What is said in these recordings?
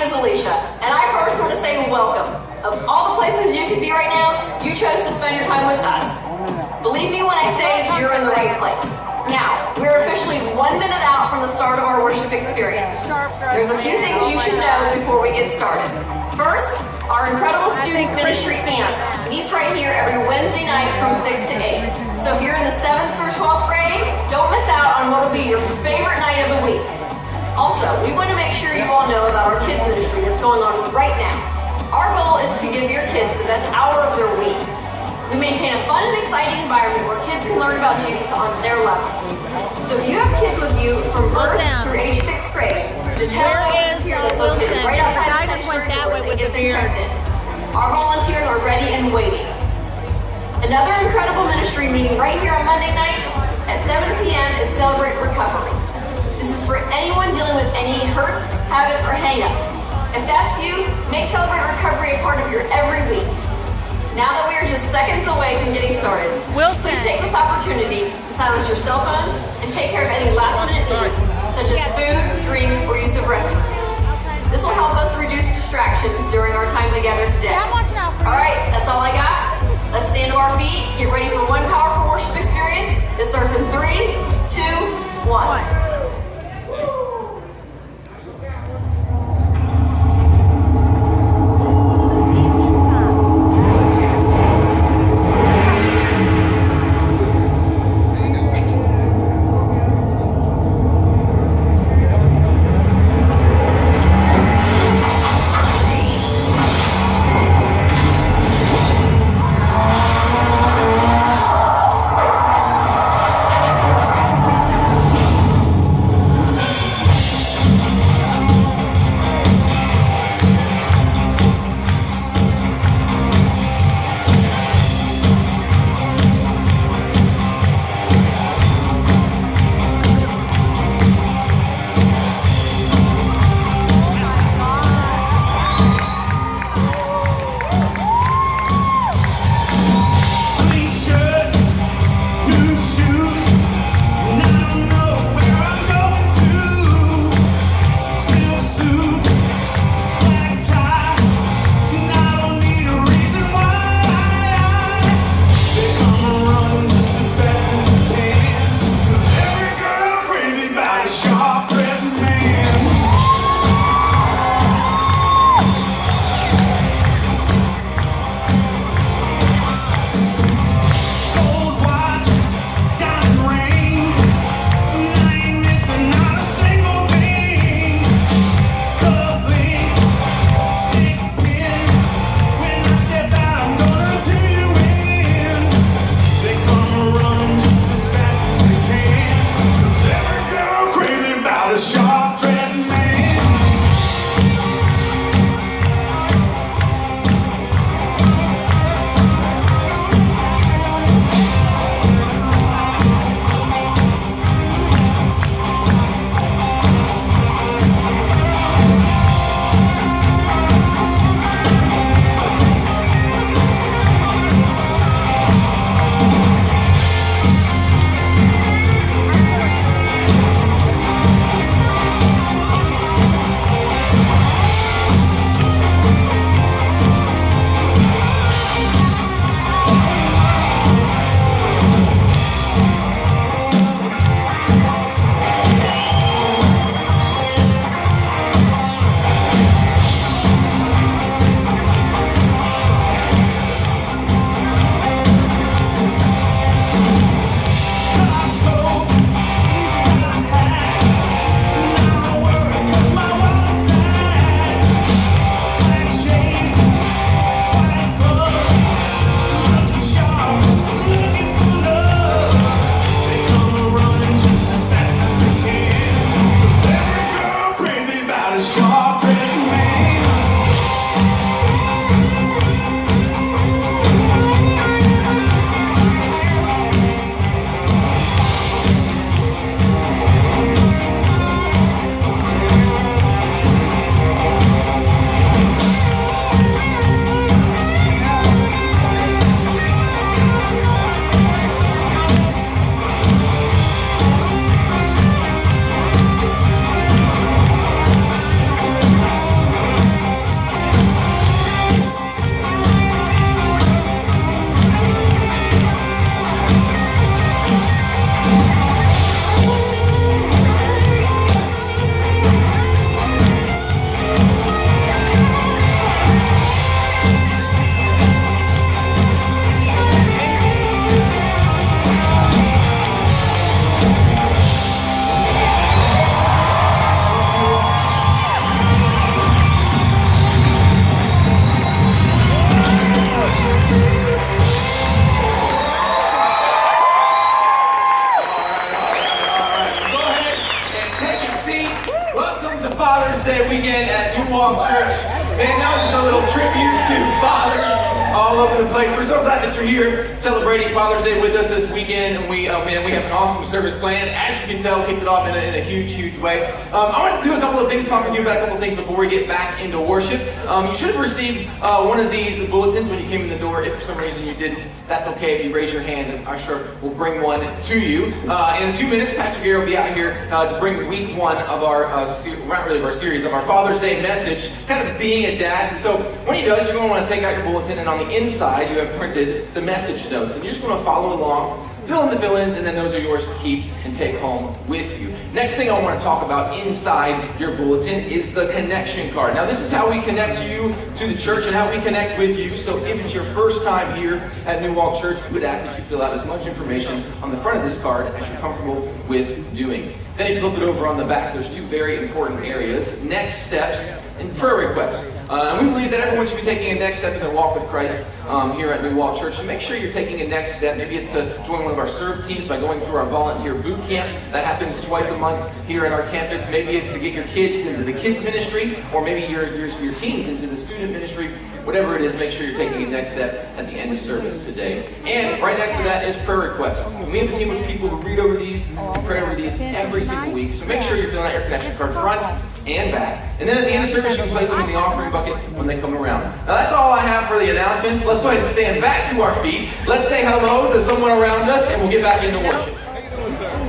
name is Alicia, and I first want to say welcome. Of all the places you could be right now, you chose to spend your time with us. Believe me when I say you're in the right place. Now, we're officially 1 minute out from the start of our worship experience. There's a few things you should know before we get started. First, our incredible student ministry camp meets right here every Wednesday night from 6 to 8. So if you're in the 7th through 12th grade, don't miss out on what will be your favorite night of the week. Also, we want to make sure you all know about our kids ministry that's going on right now. Our goal is to give your kids the best hour of their week. We maintain a fun and exciting environment where kids can learn about Jesus on their level. So if you have kids with you from birth through age 6th grade, just head on over to here that's located right outside the sanctuary doors and get them turned in. Our volunteers are ready and waiting. Another incredible ministry meeting right here on Monday nights at 7 p.m. is Celebrate Recovery. This is for anyone dealing with any hurts, habits, or hang-ups. If that's you, make Celebrate Recovery a part of your every week. Now that we are just seconds away from getting started, please take this opportunity to silence your cell phones and take care of any last-minute needs, such as food, drink, or use of restrooms. This will help us reduce distractions during our time together today. All right, that's all I got. Let's stand to our feet, get ready for one powerful worship experience. This starts in 3, 2, 1. Walk Church. Man, that was just a little tribute to fathers all over the place. We're so glad that you're here celebrating Father's Day with us this weekend, and we have an awesome service planned. As you can tell, kicked it off in a huge way. I want to do a couple of things, talk with you about a couple of things before we get back into worship. You should have received one of these bulletins when you came in the door. If for some reason you didn't, that's okay. If you raise your hand, and I'm sure we'll bring one to you. In a few minutes, Pastor Gary will be out here to bring week one of our not really of our series, of our Father's Day message, kind of being a dad. So when he does, you're going to want to take out your bulletin, and on the inside you have printed the message notes, and you're just going to follow along, fill in the fill-ins, and then those are yours to keep and take home with you. Next thing I want to talk about inside your bulletin is the connection card. Now, this is how we connect you to the church and how we connect with you. So if it's your first time here at New Walk Church, we would ask that you fill out as much information on the front of this card as you're comfortable with doing. Then you flip it over on the back. There's two very important areas: next steps and prayer requests. And we believe that everyone should be taking a next step in their walk with Christ here at New Walk Church. So make sure you're taking a next step. Maybe it's to join one of our serve teams by going through our volunteer boot camp. That happens twice a month here at our campus. Maybe it's to get your kids into the kids ministry, or maybe your teens into the student ministry. Whatever it is, make sure you're taking a next step at the end of service today. And right next to that is prayer requests. We have a team of people who read over these and pray over these every single week. So make sure you're filling out your connection card front and back. And then at the end of service, you can place them in the offering bucket when they come around. Now that's all I have for the announcements. Let's go ahead and stand back to our feet. Let's say hello to someone around us, and we'll get back into worship. How you doing, sir?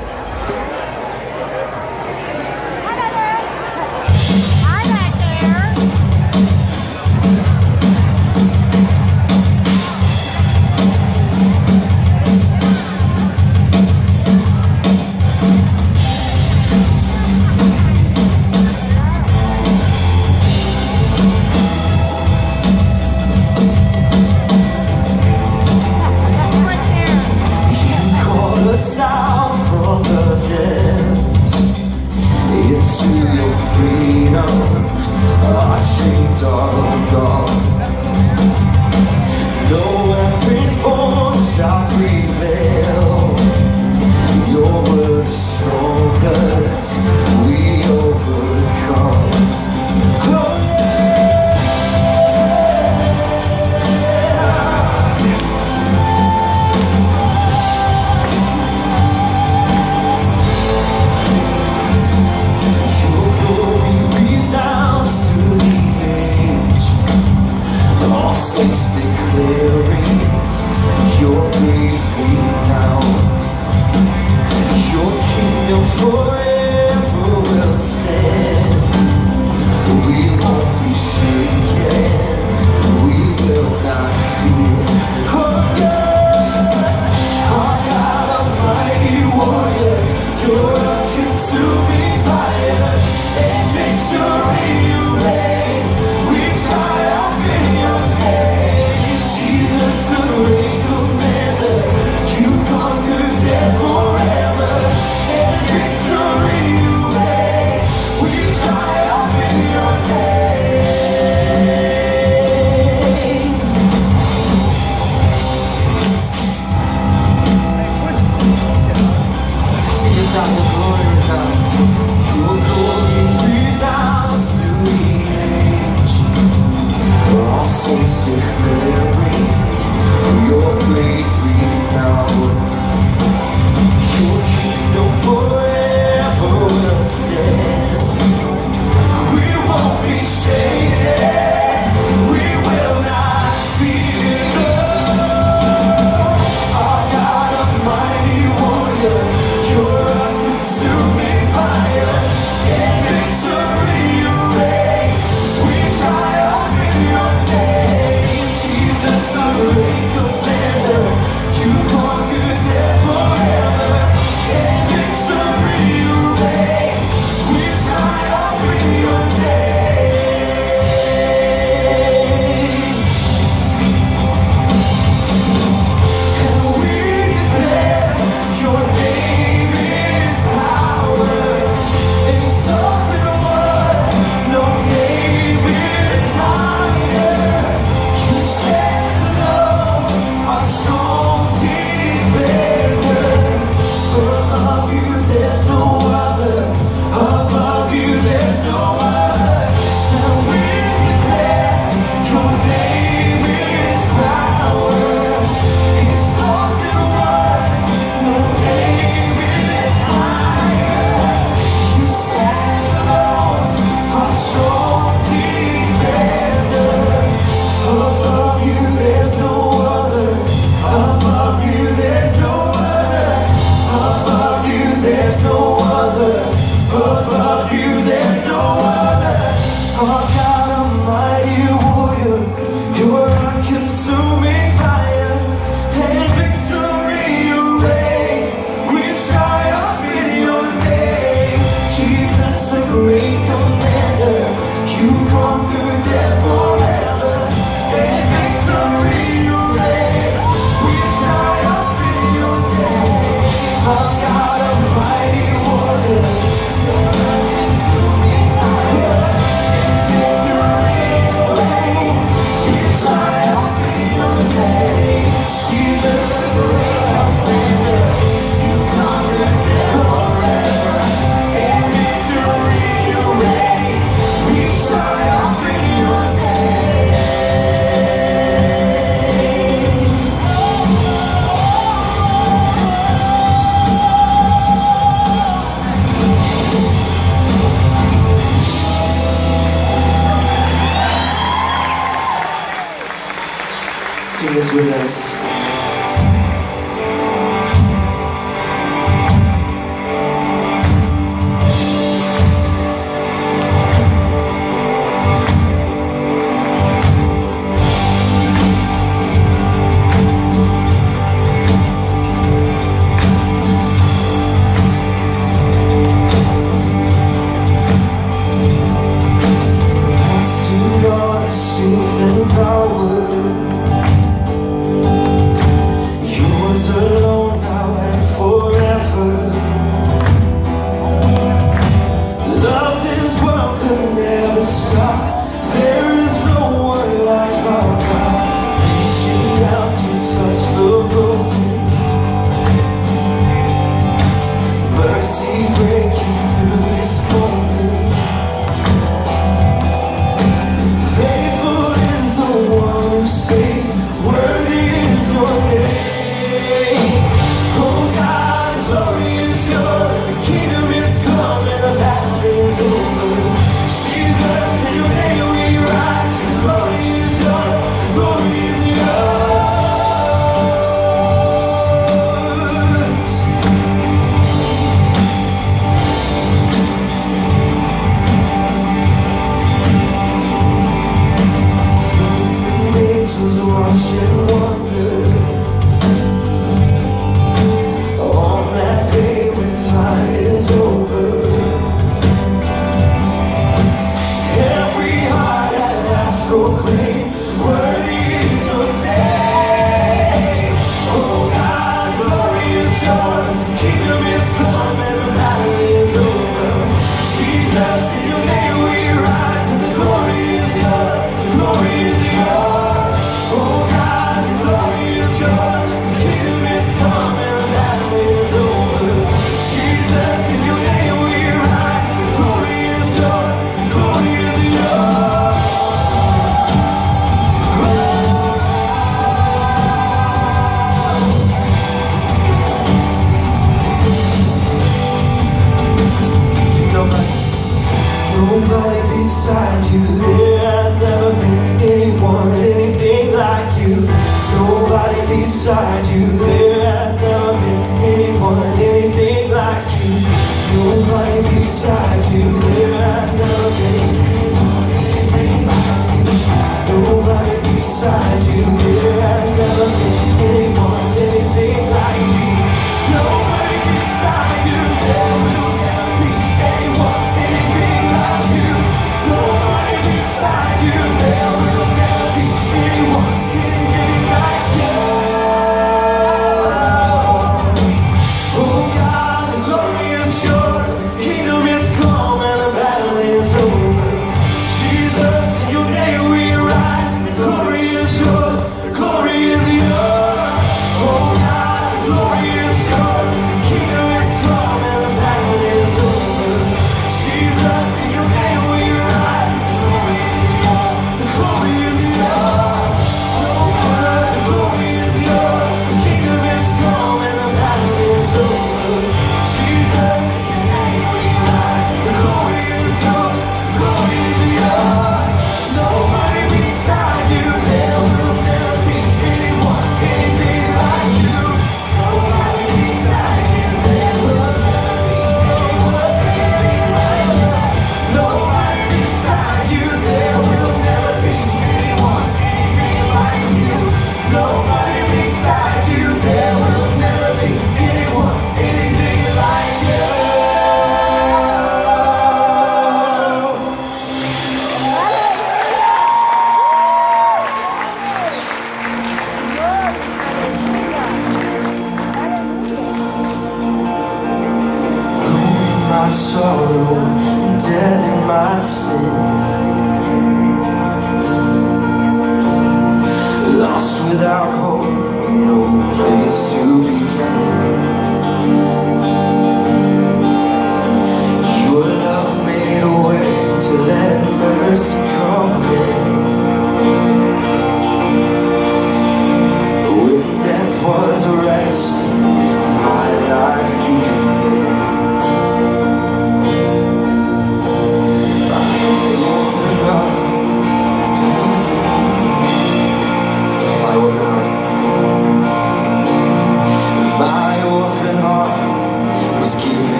Declaring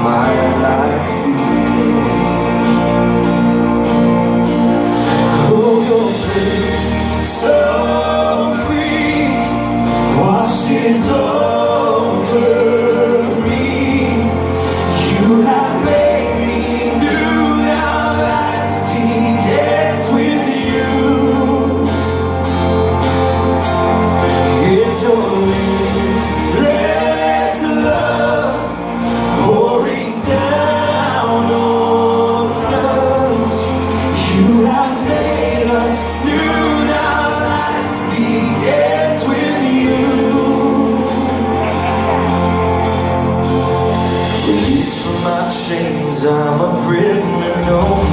my life began. Oh, your grace so free washes over me. You have made me new, now life begins with you. It's your endless love pouring down on us. You have made us new, now life begins with you. Released from my chains, I'm a prisoner no more.